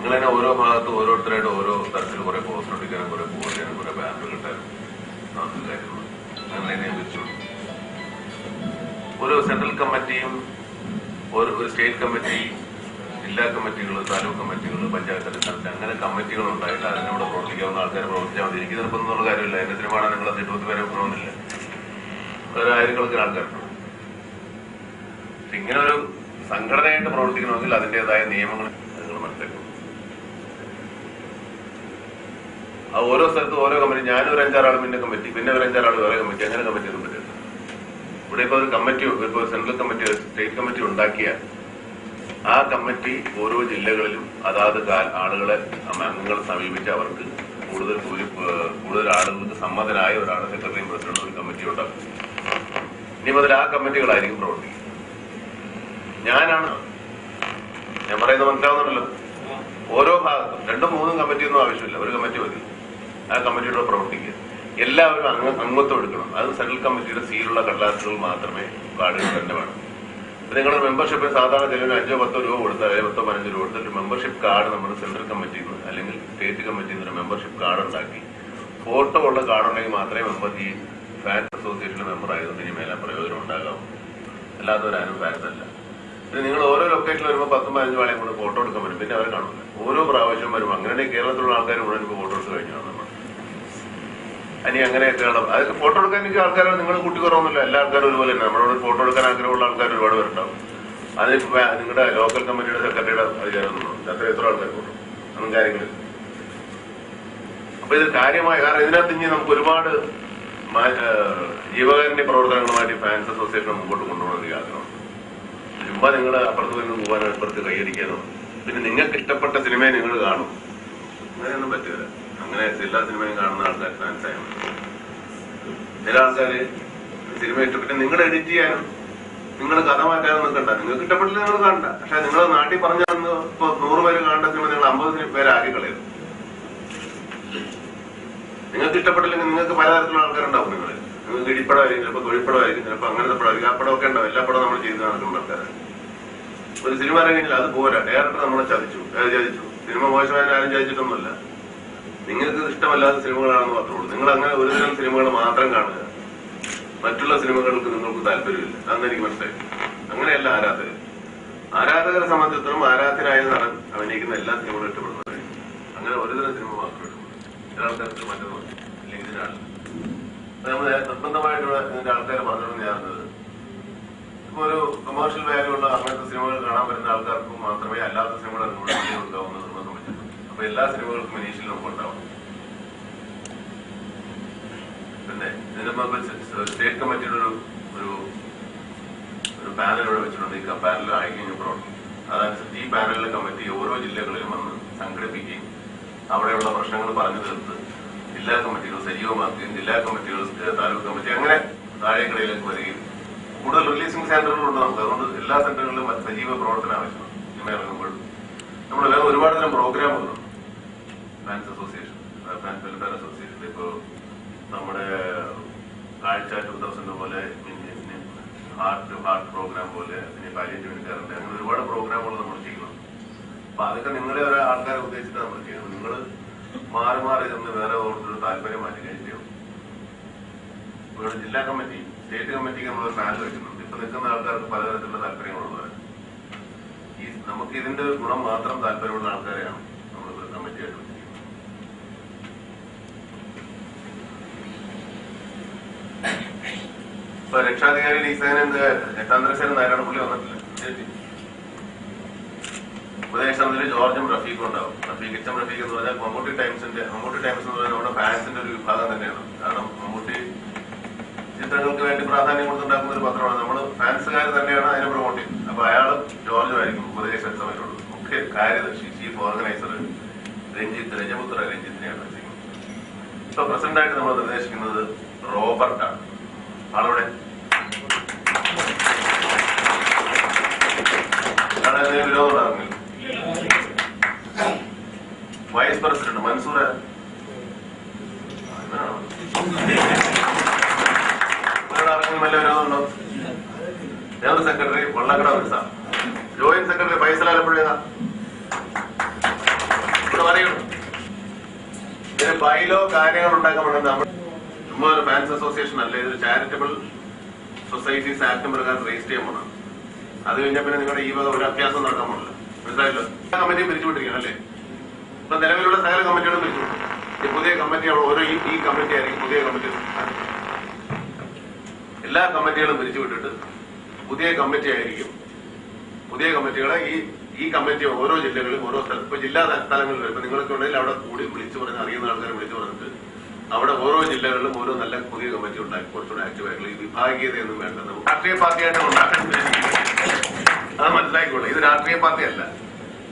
നിങ്ങളതിനെ ഓരോ ഭാഗത്തും ഓരോരുത്തരായിട്ട് ഓരോ തരത്തിൽ കുറെ പോസ്റ്റർ ഒട്ടിക്കാനും കുറെ പോസ്റ്റ് ചെയ്യാനും കുറെ ബാനർ കിട്ടാനും കാര്യങ്ങൾ ഞങ്ങളതിനെ വെച്ചു. ഓരോ സെൻട്രൽ കമ്മിറ്റിയും ഒരു സ്റ്റേറ്റ് കമ്മിറ്റി, ജില്ലാ കമ്മിറ്റികൾ, താലൂക്ക് കമ്മിറ്റികൾ, പഞ്ചായത്ത് അടിസ്ഥാനത്തിൽ അങ്ങനെ കമ്മിറ്റികൾ ഉണ്ടായിട്ട് അതിനോട് പ്രവർത്തിക്കാവുന്ന ആൾക്കാർ പ്രവർത്തിച്ചാൽ മതി. എനിക്ക് നിർബന്ധമുള്ള കാര്യമില്ല. എന്റെ സിനിമ നിങ്ങൾ 80 പേരെ വെക്കണമെന്നില്ല. ഒരു ആയിരക്കണക്കിന് ആൾക്കാരുണ്ട്. ഇങ്ങനെ ഒരു സംഘടനയായിട്ട് പ്രവർത്തിക്കണമെങ്കിൽ അതിന്റേതായ നിയമങ്ങൾ നിങ്ങൾ മനസ്സിലാക്കണം. ആ ഓരോ സ്ഥലത്തും ഓരോ കമ്മിറ്റി, ഞാനൊരു 5-6 ആൾ പിന്നെ കമ്മിറ്റി, പിന്നെ ഒരു 5-6 ആൾ വേറെ കമ്മിറ്റി, അങ്ങനെ കമ്മിറ്റി ഒന്നും പറ്റില്ല. ഇവിടെ ഇപ്പൊ ഒരു കമ്മിറ്റി, ഇപ്പൊ സെൻട്രൽ കമ്മിറ്റി, സ്റ്റേറ്റ് കമ്മിറ്റി ഉണ്ടാക്കിയാൽ ആ കമ്മിറ്റി ഓരോ ജില്ലകളിലും അതാത് ആളുകളെ അംഗങ്ങളെ സമീപിച്ച് അവർക്ക് കൂടുതൽ ആളുകൾക്ക് സമ്മതനായ ഒരാളെ സെക്രട്ടറിയും പ്രസിഡന്റും ഒരു കമ്മിറ്റി ഉണ്ടാക്കും. ഇനി മുതൽ ആ കമ്മിറ്റികളായിരിക്കും പ്രവർത്തിക്കുക. ഞാൻ പറയുന്നത് മനസ്സിലാവുന്നുണ്ടല്ലോ. ഓരോ ഭാഗത്തും 2-3 കമ്മിറ്റിയൊന്നും ആവശ്യമില്ല, ഒരു കമ്മിറ്റി മതി. ആ കമ്മിറ്റിയോട് പ്രവർത്തിക്കുക. എല്ലാവരും അംഗത്വം എടുക്കണം. അത് സെൻട്രൽ കമ്മിറ്റിയുടെ സീലുള്ള കടലാസുകൾ മാത്രമേ കാർഡുകൾ തന്നെ വേണം. നിങ്ങളുടെ മെമ്പർഷിപ്പ് സാധാരണ ചിലവിന് 5-10 രൂപ കൊടുത്താൽ 10-15 രൂപ കൊടുത്തിട്ട് മെമ്പർഷിപ്പ് കാർഡ് നമ്മുടെ സെൻട്രൽ കമ്മിറ്റിയിൽ നിന്ന് അല്ലെങ്കിൽ സ്റ്റേറ്റ് കമ്മിറ്റിയിൽ നിന്ന് മെമ്പർഷിപ്പ് കാർഡ് ഉണ്ടാക്കി ഫോട്ടോ ഉള്ള കാർഡ് ഉണ്ടെങ്കിൽ മാത്രമേ ഈ ഫാൻസ് അസോസിയേഷനിലെ മെമ്പർ ആയതുകൊണ്ട് ഇനി മേലെ പ്രയോജനം ഉണ്ടാകാവൂ. അല്ലാത്തവരാരും ഫാൻസ് അല്ല. പിന്നെ നിങ്ങൾ ഓരോ ലൊക്കേഷനിൽ വരുമ്പോൾ 10-15 ആളെയും കൂടെ ഫോട്ടോ എടുക്കാൻ പറ്റും. പിന്നെ അവരെ കാണില്ല. ഓരോ പ്രാവശ്യം വരുമ്പോൾ അങ്ങനെ കേരളത്തിലുള്ള ആൾക്കാർ മുഴുവൻ ഇപ്പോൾ ഫോട്ടോ എടുത്ത് കഴിഞ്ഞാണ് നമ്മൾ. ഇനി അങ്ങനെയൊക്കെ വേണം. അതൊക്കെ ഫോട്ടോ എടുക്കാൻ എനിക്ക് ആൾക്കാരെ നിങ്ങൾ കൂട്ടി കുറവൊന്നുമില്ല. എല്ലാ ആൾക്കാരും ഒരുപോലെ തന്നെ. നമ്മളോട് ഫോട്ടോ എടുക്കാൻ ആഗ്രഹമുള്ള ആൾക്കാർ ഒരുപാട് പേരുണ്ടാവും. അതിപ്പോ നിങ്ങളുടെ ലോക്കൽ കമ്മിറ്റിയുടെ സെക്രട്ടറിയുടെ അധികാരമൊന്നും എത്ര ആൾക്കാർ ഫോട്ടോ ഒന്നും കാര്യങ്ങളില്ല. അപ്പൊ ഇത് കാര്യമായ, കാരണം ഇതിനകത്ത് ഇനി നമുക്ക് ഒരുപാട് ജീവകാരുണ്യ പ്രവർത്തനങ്ങളുമായിട്ട് ഫാൻസ് അസോസിയേഷൻ മുമ്പോട്ട് കൊണ്ടുപോകണമെന്ന് ആഗ്രഹമുണ്ട്. ചുമ്മാ നിങ്ങൾ അപ്പുറത്ത് നിന്ന് പോകാനോ ഇപ്പുറത്ത് കൈയടിക്കാനോ പിന്നെ നിങ്ങൾക്ക് ഇഷ്ടപ്പെട്ട സിനിമയെ നിങ്ങൾ കാണും. അങ്ങനെയൊന്നും പറ്റില്ല. അങ്ങനെ എല്ലാ സിനിമയും കാണുന്ന ആൾക്കാർ ഫാൻസായ ചില ആൾക്കാര് സിനിമ ഇഷ്ടപ്പെട്ട് നിങ്ങൾ എഡിറ്റ് ചെയ്യാനും നിങ്ങൾ കഥ മാറ്റാനും നിൽക്കണ്ട. നിങ്ങൾക്ക് ഇഷ്ടപ്പെട്ടില്ല നിങ്ങൾ കാണണ്ട. പക്ഷെ നിങ്ങൾ നാട്ടിൽ പറഞ്ഞാൽ ഇപ്പൊ 100 പേര് കാണേണ്ട സിനിമ നിങ്ങൾ 50 പേര് ആക്കി കളയും. നിങ്ങൾക്ക് ഇഷ്ടപ്പെട്ടില്ലെങ്കിൽ നിങ്ങൾക്ക് പലതരത്തിലുള്ള ആൾക്കാരുണ്ടാവും. നിങ്ങൾക്ക് ഇടിപ്പടമായിരിക്കും, ചിലപ്പോൾ തൊഴിൽപ്പടമായിരിക്കും, ചിലപ്പോൾ അങ്ങനത്തെ പടമായിരിക്കും. ആ പടമൊക്കെ ഉണ്ടാവും. എല്ലാ പടവും നമ്മൾ ചെയ്ത് നടക്കുന്ന ആൾക്കാരാണ്. ഒരു സിനിമ ഇറങ്ങിയില്ല, അത് പോരാ. ഡയറക്ടർ നമ്മളെ ചതിച്ചു. സിനിമ മോശമായാലും ആരും ചതിച്ചിട്ടൊന്നുമല്ല. നിങ്ങൾക്ക് ഇഷ്ടമല്ലാത്ത സിനിമകളാണെന്ന് മാത്രമേ ഉള്ളൂ. നിങ്ങൾ അങ്ങനെ ഒരു തരം സിനിമകൾ മാത്രം കാണുക. മറ്റുള്ള സിനിമകൾക്ക് നിങ്ങൾക്ക് താല്പര്യമില്ല. അന്ന് എനിക്ക് മനസ്സിലായി. അങ്ങനെയല്ല ആരാധകരെ സംബന്ധിച്ചിടത്തോളം ആരാധനായ നടൻ അഭിനയിക്കുന്ന എല്ലാ സിനിമകളും ഇഷ്ടപ്പെടുന്നതായിരിക്കും. അങ്ങനെ ഒരു തരം സിനിമ മാത്രമേ ഇഷ്ടപ്പെടുന്നു. ചില ആൾക്കാർക്ക് മറ്റൊന്നും അല്ലെങ്കിൽ ഇതിനാളില്ല. നമ്മൾ നിർബന്ധമായിട്ടുള്ള ഇതിന്റെ ആൾക്കാരെ പറഞ്ഞുകൊണ്ട് ഞാനത് ഇപ്പൊ ഒരു കൊമേഴ്ഷ്യൽ വാല്യൂ ഉള്ള അങ്ങനത്തെ സിനിമകൾ കാണാൻ വരുന്ന ആൾക്കാർക്ക് മാത്രമേ അല്ലാത്ത സിനിമകൾ ഉണ്ടാവുന്നത് നിർബന്ധം വെച്ചിട്ടുണ്ട്. അപ്പൊ എല്ലാ സിനിമകൾക്കും ഇനീഷ്യൽ നമുക്ക് ഉണ്ടാവും. പിന്നെ ഇതിന്റെ സ്റ്റേറ്റ് കമ്മിറ്റിയുടെ ഒരു പാനൽ ഇവിടെ വെച്ചിട്ടുണ്ട്. ഈ പാനൽ ആയിക്കഴിഞ്ഞ് പ്രവർത്തിക്കും. അതനുസരിച്ച് ഈ പാനലിലെ കമ്മിറ്റി ഓരോ ജില്ലകളിലും വന്ന് സംഘടിപ്പിക്കുകയും അവിടെയുള്ള പ്രശ്നങ്ങൾ പറഞ്ഞു തീർത്ത് ജില്ലാ കമ്മിറ്റികൾ സജീവമാക്കുകയും ജില്ലാ കമ്മിറ്റികൾ, താലൂക്ക് കമ്മിറ്റി അങ്ങനെ താഴേക്കടയിലേക്ക് വരികയും കൂടുതൽ റിലീസിംഗ് സെന്ററുകളുണ്ട് നമുക്ക്. അതുകൊണ്ട് എല്ലാ സെന്ററുകളിലും സജീവ പ്രവർത്തനം ആവശ്യമാണ്. സിനിമ ഇറങ്ങുമ്പോൾ നമ്മൾ വേറെ ഒരുപാട് തരം പ്രോഗ്രാമുകളുണ്ട്. Fans association, fans welfare association, ഇപ്പോ നമ്മുടെ കാഴ്ച 2000 പോലെ, ഹാർട്ട് പ്രോഗ്രാം പോലെ, പിന്നെ പാലിയേറ്റീവ് കെയറിന്റെ അങ്ങനെ ഒരുപാട് പ്രോഗ്രാമുകൾ നമ്മൾ ചെയ്യുന്നു. അപ്പൊ അതൊക്കെ നിങ്ങളെ ഒരു ആൾക്കാരെ ഉദ്ദേശിച്ചിട്ട് നമ്മൾ ചെയ്യുന്നത്. നിങ്ങൾ മാറി ചെന്ന് വേറെ ഓർക്കൊരു താല്പര്യം മാറ്റി കഴിക്കും. ഇവിടെ ജില്ലാ കമ്മിറ്റി, സ്റ്റേറ്റ് കമ്മിറ്റിക്ക് നമ്മൾ പാനൽ വെക്കുന്നുണ്ട്. ഇപ്പൊ നിൽക്കുന്ന ആൾക്കാർക്ക് പലതരത്തിലുള്ള താല്പര്യങ്ങളുള്ളവരാണ്. നമുക്ക് ഇതിന്റെ ഗുണം മാത്രം താല്പര്യമുള്ള ആൾക്കാരെയാണ് നമ്മൾ കമ്മിറ്റിയായിട്ട് വെച്ചിരിക്കുന്നത്. ഇപ്പൊ രക്ഷാധികാരി ലീസേനന്റെ ചന്ദ്രശേഖരൻ നാരായണ പുള്ളി വന്നിട്ടില്ല. ഉപദേശത്തിൽ ജോർജും റഫീഖും ഉണ്ടാവും. റഫീഖ് എന്ന് പറഞ്ഞാൽ മമ്മൂട്ടി ടൈംസ് എന്ന് പറഞ്ഞാൽ നമ്മുടെ ഫാൻസിന്റെ ഒരു വിഭാഗം തന്നെയാണ്. കാരണം മമ്മൂട്ടി ചിത്രങ്ങൾക്ക് വേണ്ടി പ്രാധാന്യം കൊടുത്തുണ്ടാക്കുന്ന ഒരു പത്രമാണ്. നമ്മൾ ഫാൻസുകാർ തന്നെയാണ് അതിനെ പ്രൊമോട്ട് ചെയ്യുന്നത്. അപ്പൊ അയാൾ ജോർജുമായിരിക്കും ഉപദേശ സമിതിയുള്ളത്. മുഖ്യ കാര്യദർശി ചീഫ് ഓർഗനൈസർ രജപുത്ര രഞ്ജിത്തിനെയാണ് വെച്ചിരിക്കുന്നത്. ഇപ്പൊ പ്രസിഡന്റായിട്ട് നമ്മൾ നിർദ്ദേശിക്കുന്നത് റോബർട്ടാണ്. ആളവിടെ വിരോധം ഉണ്ടാകുന്നില്ല. വൈസ് പ്രസിഡന്റ് മൻസൂർ വല്ല വിരോധമുണ്ടോ? ജനറൽ സെക്രട്ടറി കൊള്ളക്കട ഉത്സ, ജോയിന്റ് സെക്രട്ടറി ഫൈസൽ ആലപ്പുഴ. ഇവിടെ പറയണം ഇതിന് ബൈലോ കാര്യങ്ങൾ ഉണ്ടാക്കാൻ വേണ്ടി നമ്മൾ ചുമ്മാ ഒരു ഫാൻസ് അസോസിയേഷൻ അല്ല, ഇതൊരു ചാരിറ്റബിൾ സൊസൈറ്റീസ് ആക്ട് പ്രകാരം രജിസ്റ്റർ ചെയ്യാൻ പോകണം. അത് കഴിഞ്ഞാൽ പിന്നെ നിങ്ങളുടെ ഈ വക ഒരു അഭ്യാസം നടക്കാൻ പോകില്ല. മനസ്സിലായല്ലോ? കമ്മിറ്റിയും പിരിച്ചുവിട്ടിരിക്കണം അല്ലേ? ഇപ്പൊ നിലവിലുള്ള സകല കമ്മിറ്റികളും പിരിച്ചുവിട്ടു. ഈ പുതിയ കമ്മിറ്റി ഓരോ ഈ കമ്മിറ്റി ആയിരിക്കും പുതിയ കമ്മിറ്റി. എല്ലാ കമ്മിറ്റികളും പിരിച്ചുവിട്ടിട്ട് പുതിയ കമ്മിറ്റി ആയിരിക്കും. പുതിയ കമ്മിറ്റികളെ ഈ കമ്മിറ്റി ഓരോ ജില്ലകളിലും ഓരോ സ്ഥലത്ത് ഇപ്പൊ ജില്ലാ സ്ഥലങ്ങളിലും ഇപ്പൊ നിങ്ങൾക്ക് ഉണ്ടെങ്കിൽ അവിടെ കൂടി വിളിച്ചു പറഞ്ഞ് അറിയുന്ന ആൾക്കാരെ വിളിച്ചു പറഞ്ഞിട്ട് അവിടെ ഓരോ ജില്ലകളിലും ഓരോ നല്ല പുതിയ കമ്മിറ്റി ഉണ്ടാക്കി കുറച്ചുകൂടെ ആക്റ്റീവായിട്ടുള്ള ഈ വിഭാഗീയതയൊന്നും വേണ്ട. നമുക്ക് രാഷ്ട്രീയ പാർട്ടിയായിട്ട് ഉണ്ടാക്കാൻ അത് മനസ്സിലാക്കിക്കൊള്ളു. ഇത് രാഷ്ട്രീയ പാർട്ടിയല്ല,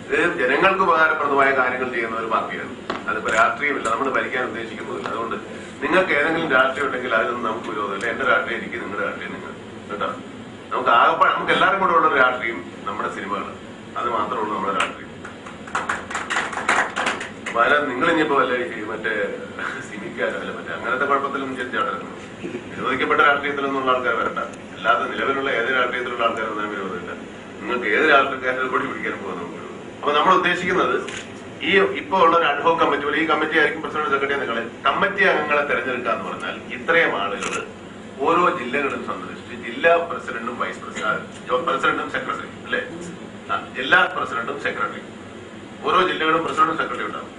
ഇത് ജനങ്ങൾക്ക് ഉപകാരപ്രദമായ കാര്യങ്ങൾ ചെയ്യുന്ന ഒരു പാർട്ടിയാണ്. അതിപ്പോ രാഷ്ട്രീയമില്ല, നമ്മൾ ഭരിക്കാൻ ഉദ്ദേശിക്കുന്നില്ല. അതുകൊണ്ട് നിങ്ങൾക്ക് ഏതെങ്കിലും രാഷ്ട്രീയം ഉണ്ടെങ്കിൽ അതിനൊന്നും നമുക്ക് വിരോധമില്ല. എന്റെ രാഷ്ട്രീയം എനിക്ക്, നിങ്ങളുടെ രാഷ്ട്രീയം നിങ്ങൾ, കേട്ടോ? നമുക്ക് ആകെപ്പാട് നമുക്ക് എല്ലാവരും കൂടെ ഉള്ള ഒരു രാഷ്ട്രീയം നമ്മുടെ സിനിമകൾ, അത് മാത്രമേ ഉള്ളൂ നമ്മുടെ രാഷ്ട്രീയം. അപ്പൊ അതിനകത്ത് നിങ്ങൾ ഇനിയിപ്പോ വല്ല മറ്റേ സിനിക്കാരല്ല മറ്റേ അങ്ങനത്തെ കുഴപ്പത്തിലൊന്നും ചെറിയാടണം. വിരോധിക്കപ്പെട്ട രാഷ്ട്രീയത്തിലൊന്നുള്ള ആൾക്കാർ വരണ്ട. അല്ലാതെ നിലവിലുള്ള ഏത് രാഷ്ട്രീയത്തിലുള്ള ആൾക്കാരൊന്നും വിരോധമില്ല. നിങ്ങൾക്ക് ഏത് രാഷ്ട്രീയക്കാരുടെ കൂടി പിടിക്കാനും പോകുന്ന നമുക്ക്. അപ്പൊ നമ്മൾ ഉദ്ദേശിക്കുന്നത് ഈ ഇപ്പോ ഉള്ള ഒരു അഡ്ഹോക് കമ്മിറ്റി പോലെ ഈ കമ്മിറ്റി ആയിരിക്കും പ്രസിഡന്റ് സെക്രട്ടറി നിങ്ങളെ കമ്മിറ്റി അംഗങ്ങളെ തെരഞ്ഞെടുക്കുക എന്ന് പറഞ്ഞാൽ ഇത്രയും ആളുകൾ ഓരോ ജില്ലകളും സന്ദർശിച്ച് ജില്ലാ പ്രസിഡന്റും വൈസ് പ്രസിഡന്റും സെക്രട്ടറി അല്ലെ, ജില്ലാ പ്രസിഡന്റും സെക്രട്ടറി, ഓരോ ജില്ലകളും പ്രസിഡന്റും സെക്രട്ടറി ഉണ്ടാവും.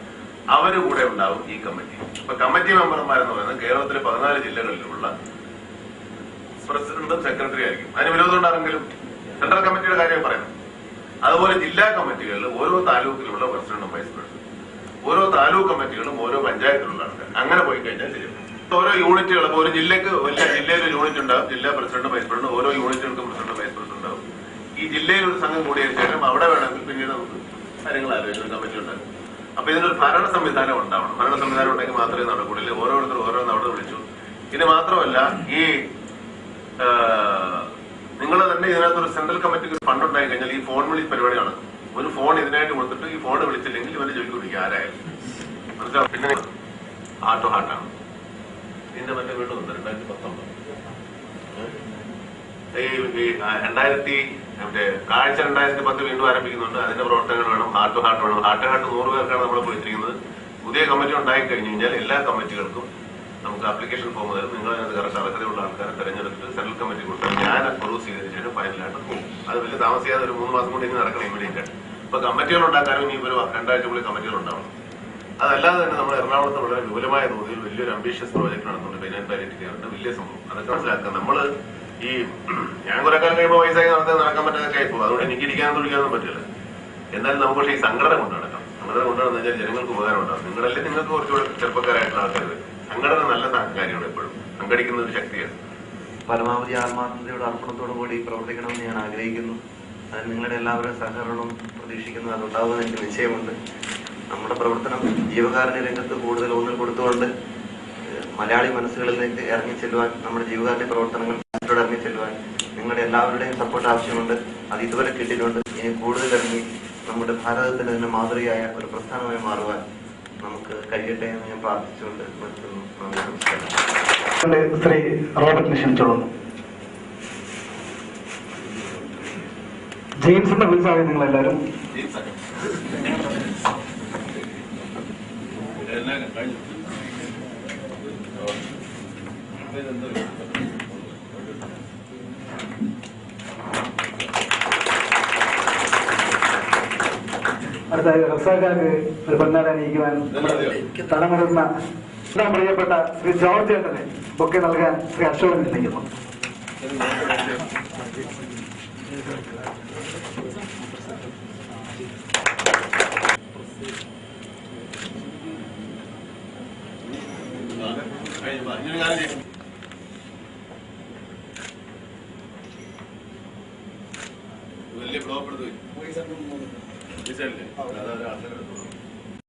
അവര് കൂടെ ഉണ്ടാവും ഈ കമ്മിറ്റി. ഇപ്പൊ കമ്മിറ്റി മെമ്പർമാരെന്ന് പറയുന്നത് കേരളത്തിലെ 14 ജില്ലകളിലുള്ള പ്രസിഡന്റും സെക്രട്ടറി ആയിരിക്കും. അതിന് വിരോധം ഉണ്ടാണെങ്കിലും സെൻട്രൽ കമ്മിറ്റിയുടെ കാര്യം പറയുന്നത്. അതുപോലെ ജില്ലാ കമ്മിറ്റികളിൽ ഓരോ താലൂക്കിലുള്ള പ്രസിഡന്റും വൈസ് പ്രസിഡന്റ്, ഓരോ താലൂക്ക് കമ്മിറ്റികളും ഓരോ പഞ്ചായത്തിലുള്ള ആൾക്കാർ. അങ്ങനെ പോയി കഴിഞ്ഞാൽ ശരി. ഓരോ യൂണിറ്റുകൾ ഇപ്പൊ ഒരു ജില്ലയിൽ ഒരു യൂണിറ്റ് ഉണ്ടാവും, ജില്ലാ പ്രസിഡന്റ് വൈസ് പ്രസിഡന്റ്, ഓരോ യൂണിറ്റുകൾക്കും പ്രസിഡന്റ് വൈസ് പ്രസിഡന്റ് ഉണ്ടാവും. ഈ ജില്ലയിൽ ഒരു സംഘം കൂടിയതിനു ശേഷം അവിടെ വേണമെങ്കിൽ പിന്നീട് നമുക്ക് കാര്യങ്ങൾ ആലോചിക്കുന്ന കമ്മിറ്റി ഉണ്ടാകും. അപ്പൊ ഇതിനൊരു ഭരണ സംവിധാനം ഉണ്ടാവണം. ഭരണ സംവിധാനം ഉണ്ടെങ്കിൽ മാത്രമേ നടക്കൂടില്ല. ഓരോരുത്തരും ഓരോന്ന് അവിടെ വിളിച്ചു. ഇത് മാത്രമല്ല, ഈ നിങ്ങൾ തന്നെ ഇതിനകത്തൊരു സെൻട്രൽ കമ്മിറ്റിക്ക് ഫണ്ട് ഉണ്ടായി കഴിഞ്ഞാൽ ഈ ഫോൺ വിളി പരിപാടിയാണ്. ഒരു ഫോൺ ഇതിനായിട്ട് കൊടുത്തിട്ട് ഈ ഫോൺ വിളിച്ചില്ലെങ്കിൽ ഇവരെ ജോലിക്ക് പിടിക്കുക ആരായാലും. മനസ്സിലാവും. പിന്നെ ഹാർട്ട് ടു ഹാർട്ടാണ് ഇതിന്റെ മറ്റേ വീണ്ടും 2019 കാഴ്ച 2010 വീണ്ടും ആരംഭിക്കുന്നുണ്ട്. അതിന്റെ പ്രവർത്തനങ്ങൾ വേണം. ഹാർട്ട് ടു ഹാർട്ട് വേണം. ഹാർട്ട് ടു ഹാർട്ട് 100 പേർക്കാണ് നമ്മൾ പോയിരിക്കുന്നത്. പുതിയ കമ്മിറ്റി ഉണ്ടായി കഴിഞ്ഞു കഴിഞ്ഞാൽ എല്ലാ കമ്മിറ്റികൾക്കും നമുക്ക് ആപ്ലിക്കേഷൻ ഫോം തരും. നിങ്ങൾ അതിനകത്ത് കറക്റ്റ് അർഹതയുള്ള ആൾക്കാരെ തെരഞ്ഞെടുത്തിട്ട് സെൻട്രൽ കമ്മിറ്റി കൊടുത്താൽ ഞാൻ അപ്രൂവ് ചെയ്തതിനു ശേഷം ഫൈനലായിട്ട് പോകും. അത് വലിയ താമസിയാതെ ഒരു 3 മാസം കൊണ്ട് ഇനി നടക്കണം ഇമ്മീഡിയറ്റ് ആയിട്ട്. ഇപ്പൊ കമ്മിറ്റികൾ ഉണ്ടാക്കാനും ഇനി ഒരു 2 ആഴ്ചക്കുള്ളിൽ കമ്മിറ്റികൾ ഉണ്ടാവണം. അതല്ലാതെ തന്നെ നമ്മൾ എറണാകുളത്ത് വളരെ വിപുലമായ തോതിൽ വലിയൊരു അംബീഷ്യസ് പ്രോജക്ട് നടത്തുന്നുണ്ട്. പെരിനാറ്റ് പാലിയേറ്റീവ് കെയറിന്റെ വലിയ സംഭവം. അതൊക്കെ മനസ്സിലാക്കുക. നമ്മള് ഈ ഞാൻ കുറെ കാലം കഴിയുമ്പോൾ വയസ്സായി നടക്കാൻ പറ്റാതൊക്കെ ആയിപ്പോ. അതുകൊണ്ട് എനിക്ക് ഇരിക്കാനും തുടിക്കാനൊന്നും പറ്റില്ല. എന്നാലും നമുക്ക് പക്ഷേ ഈ സംഘടന കൊണ്ടു നടക്കാം. സംഘടന കൊണ്ടുവന്നു കഴിഞ്ഞാൽ ജനങ്ങൾക്ക് ഉപകാരം ഉണ്ടാകും. നിങ്ങളല്ലേ നിങ്ങൾക്ക് കുറച്ചുകൂടെ ചെറുപ്പക്കാരായിട്ടുള്ള ആൾക്കാർ. സംഘടന നല്ല കാര്യമാണ്. എപ്പോഴും സംഘടിക്കുന്ന ഒരു ശക്തിയാണ്. പരമാവധി ആത്മാർത്ഥതയോട് അർപ്പണത്തോടു കൂടി പ്രവർത്തിക്കണമെന്ന് ഞാൻ ആഗ്രഹിക്കുന്നു. അതിന് നിങ്ങളുടെ എല്ലാവരും സഹകരണവും പ്രതീക്ഷിക്കുന്നു. അതുണ്ടാവുമെന്ന് എനിക്ക് നിശ്ചയമുണ്ട്. നമ്മുടെ പ്രവർത്തനം ജീവകാരുണ്യ രംഗത്ത് കൂടുതൽ ഊന്നൽ കൊടുത്തുകൊണ്ട് മലയാളി മനസ്സുകളിലേക്ക് ഇറങ്ങിച്ചെല്ലുവാൻ, നമ്മുടെ ജീവകാരുണ്യ പ്രവർത്തനങ്ങൾ ഇറങ്ങിച്ചെല്ലുവാൻ നിങ്ങളുടെ എല്ലാവരുടെയും സപ്പോർട്ട് ആവശ്യമുണ്ട്. അത് ഇതുവരെ കിട്ടിയിട്ടുണ്ട്. ഇനി കൂടുതൽ ഇറങ്ങി നമ്മുടെ ഭാരതത്തിന് തന്നെ മാതൃകയായ ഒരു പ്രസ്ഥാനമായി മാറുവാൻ നമുക്ക് കഴിയട്ടെ എന്ന് ഞാൻ പ്രാർത്ഥിച്ചുകൊണ്ട് നിർത്തുന്നു. നമസ്കാരം. ശ്രീ റോബർട്ടിനെ ക്ഷണിച്ചോളുന്നു. ജെയിംസിന്റെ വിളിച്ചാണ് നിങ്ങളെല്ലാവരും. അടുത്തായി റസാഖാക്ക് ഒരു പൊന്നാട അണിയിക്കുവാൻ തലമുറന്ന പ്രിയപ്പെട്ട ശ്രീ ജോർജ് ചേട്ടനെ ബൊക്കെ നൽകാൻ ശ്രീ അശോകൻ ക്ഷണിക്കുന്നു. വലിയ ബ്ലോക്ക് എടുത്ത് പോയി.